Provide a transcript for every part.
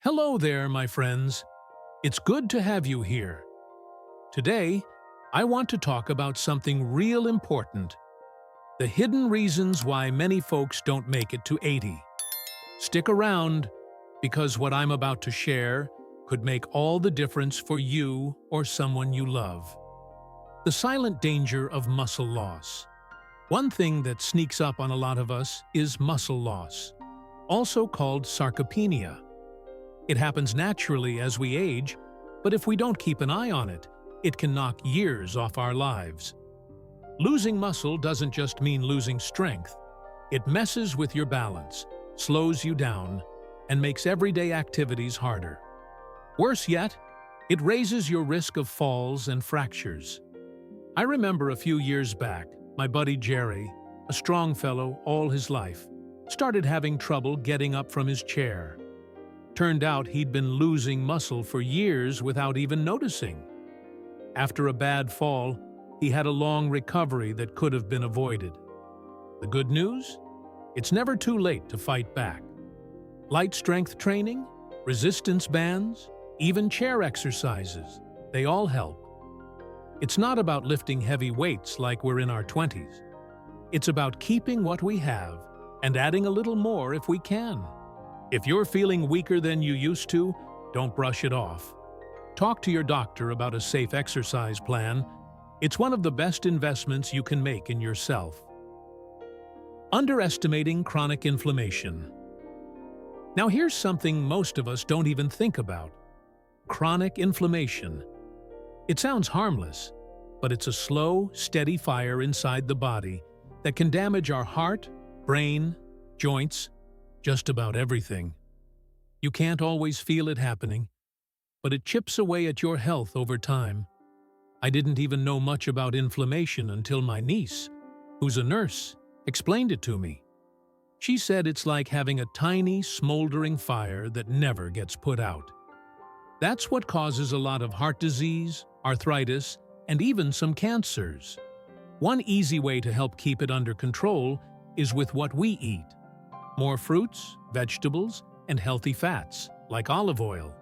Hello there, my friends. It's good to have you here. Today, I want to talk about something real important: the hidden reasons why many folks don't make it to 80. Stick around, because what I'm about to share could make all the difference for you or someone you love. The silent danger of muscle loss. One thing that sneaks up on a lot of us is muscle loss, also called sarcopenia. It happens naturally as we age, but if we don't keep an eye on it, it can knock years off our lives. Losing muscle doesn't just mean losing strength. It messes with your balance, slows you down, and makes everyday activities harder. Worse yet, it raises your risk of falls and fractures. I remember a few years back, my buddy Jerry, a strong fellow all his life, started having trouble getting up from his chair. Turned out he'd been losing muscle for years without even noticing. After a bad fall, he had a long recovery that could have been avoided. The good news? It's never too late to fight back. Light strength training, resistance bands, even chair exercises, they all help. It's not about lifting heavy weights like we're in our 20s. It's about keeping what we have and adding a little more if we can. If you're feeling weaker than you used to, don't brush it off. Talk to your doctor about a safe exercise plan. It's one of the best investments you can make in yourself. Underestimating chronic inflammation. Now here's something most of us don't even think about: chronic inflammation. It sounds harmless, but it's a slow, steady fire inside the body that can damage our heart, brain, joints, just about everything. You can't always feel it happening, but it chips away at your health over time. I didn't even know much about inflammation until my niece, who's a nurse, explained it to me. She said it's like having a tiny, smoldering fire that never gets put out. That's what causes a lot of heart disease, arthritis, and even some cancers. One easy way to help keep it under control is with what we eat. More fruits, vegetables, and healthy fats, like olive oil.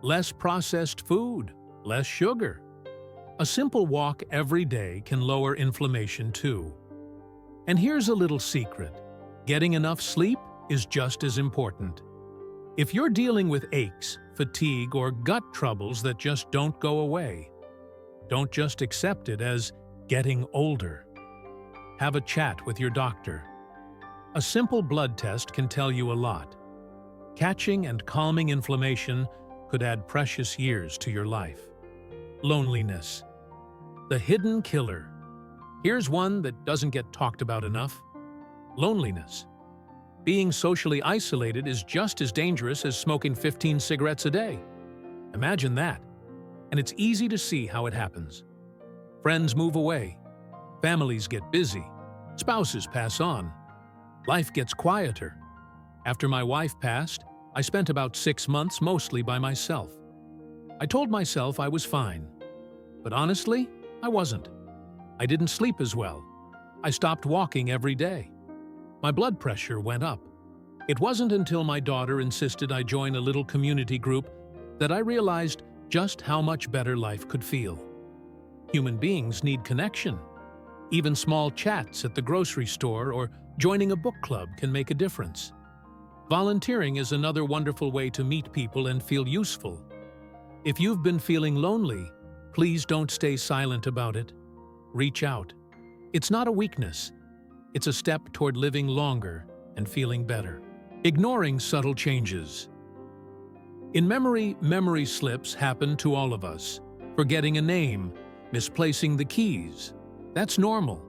Less processed food, less sugar. A simple walk every day can lower inflammation too. And here's a little secret: getting enough sleep is just as important. If you're dealing with aches, fatigue, or gut troubles that just don't go away, don't just accept it as getting older. Have a chat with your doctor. A simple blood test can tell you a lot. Catching and calming inflammation could add precious years to your life. Loneliness. The hidden killer. Here's one that doesn't get talked about enough: loneliness. Being socially isolated is just as dangerous as smoking 15 cigarettes a day. Imagine that. And it's easy to see how it happens. Friends move away. Families get busy. Spouses pass on. Life gets quieter. After my wife passed, I spent about 6 months mostly by myself. I told myself I was fine. But honestly, I wasn't. I didn't sleep as well. I stopped walking every day. My blood pressure went up. It wasn't until my daughter insisted I join a little community group that I realized just how much better life could feel. Human beings need connection. Even small chats at the grocery store or joining a book club can make a difference. Volunteering is another wonderful way to meet people and feel useful. If you've been feeling lonely, please don't stay silent about it. Reach out. It's not a weakness. It's a step toward living longer and feeling better. Ignoring subtle changes. In memory slips happen to all of us. Forgetting a name, misplacing the keys. That's normal.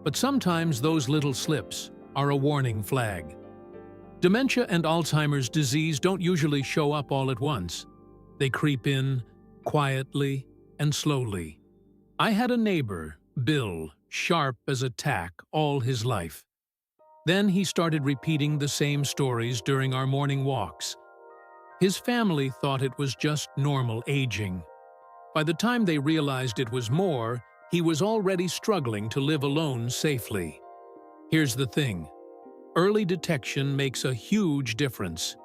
But sometimes those little slips are a warning flag. Dementia and Alzheimer's disease don't usually show up all at once. They creep in, quietly and slowly. I had a neighbor, Bill, sharp as a tack all his life. Then he started repeating the same stories during our morning walks. His family thought it was just normal aging. By the time they realized it was more, he was already struggling to live alone safely. Here's the thing: early detection makes a huge difference.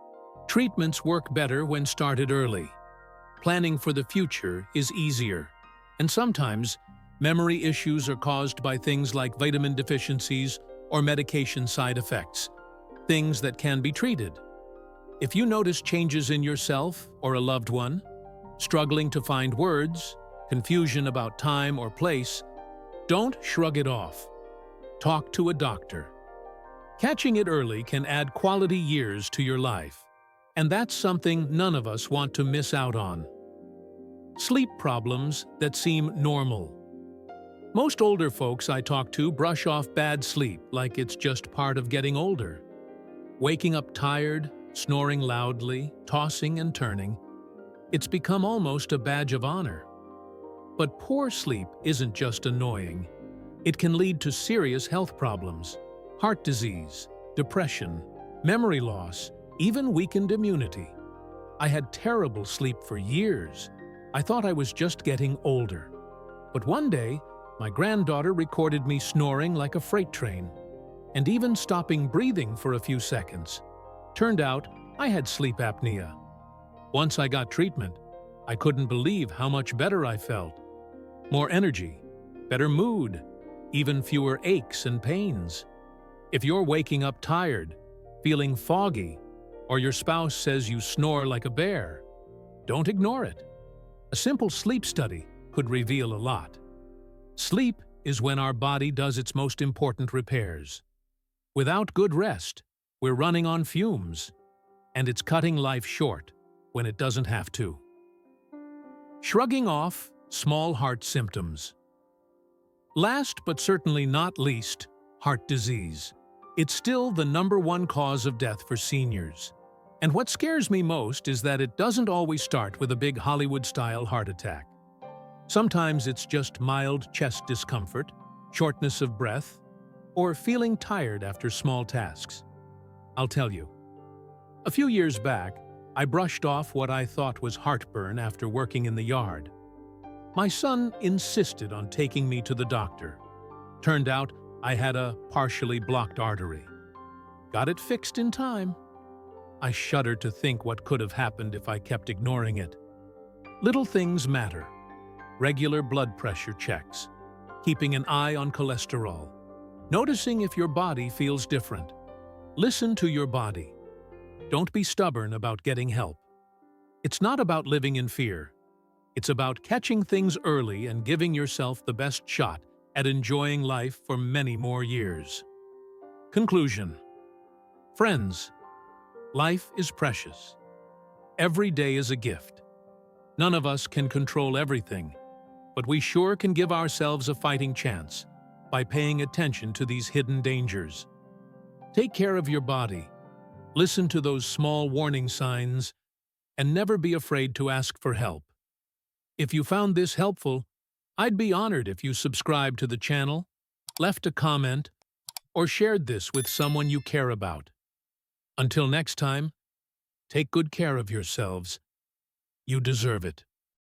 Treatments work better when started early. Planning for the future is easier. And sometimes, memory issues are caused by things like vitamin deficiencies or medication side effects, things that can be treated. If you notice changes in yourself or a loved one, struggling to find words, confusion about time or place, don't shrug it off. Talk to a doctor. Catching it early can add quality years to your life, and that's something none of us want to miss out on. Sleep problems that seem normal. Most older folks I talk to brush off bad sleep like it's just part of getting older. Waking up tired, snoring loudly, tossing and turning, it's become almost a badge of honor. But poor sleep isn't just annoying. It can lead to serious health problems, heart disease, depression, memory loss, even weakened immunity. I had terrible sleep for years. I thought I was just getting older. But one day, my granddaughter recorded me snoring like a freight train, and even stopping breathing for a few seconds. Turned out, I had sleep apnea. Once I got treatment, I couldn't believe how much better I felt. More energy, better mood, even fewer aches and pains. If you're waking up tired, feeling foggy, or your spouse says you snore like a bear, don't ignore it. A simple sleep study could reveal a lot. Sleep is when our body does its most important repairs. Without good rest, we're running on fumes, and it's cutting life short when it doesn't have to. Shrugging off small heart symptoms. Last but certainly not least, heart disease. It's still the #1 cause of death for seniors. And what scares me most is that it doesn't always start with a big Hollywood-style heart attack. Sometimes it's just mild chest discomfort, shortness of breath, or feeling tired after small tasks. I'll tell you. A few years back, I brushed off what I thought was heartburn after working in the yard. My son insisted on taking me to the doctor. Turned out I had a partially blocked artery. Got it fixed in time. I shudder to think what could have happened if I kept ignoring it. Little things matter. Regular blood pressure checks. Keeping an eye on cholesterol. Noticing if your body feels different. Listen to your body. Don't be stubborn about getting help. It's not about living in fear. It's about catching things early and giving yourself the best shot at enjoying life for many more years. Conclusion. Friends, life is precious. Every day is a gift. None of us can control everything, but we sure can give ourselves a fighting chance by paying attention to these hidden dangers. Take care of your body. Listen to those small warning signs, and never be afraid to ask for help. If you found this helpful, I'd be honored if you subscribed to the channel, left a comment, or shared this with someone you care about. Until next time, take good care of yourselves. You deserve it.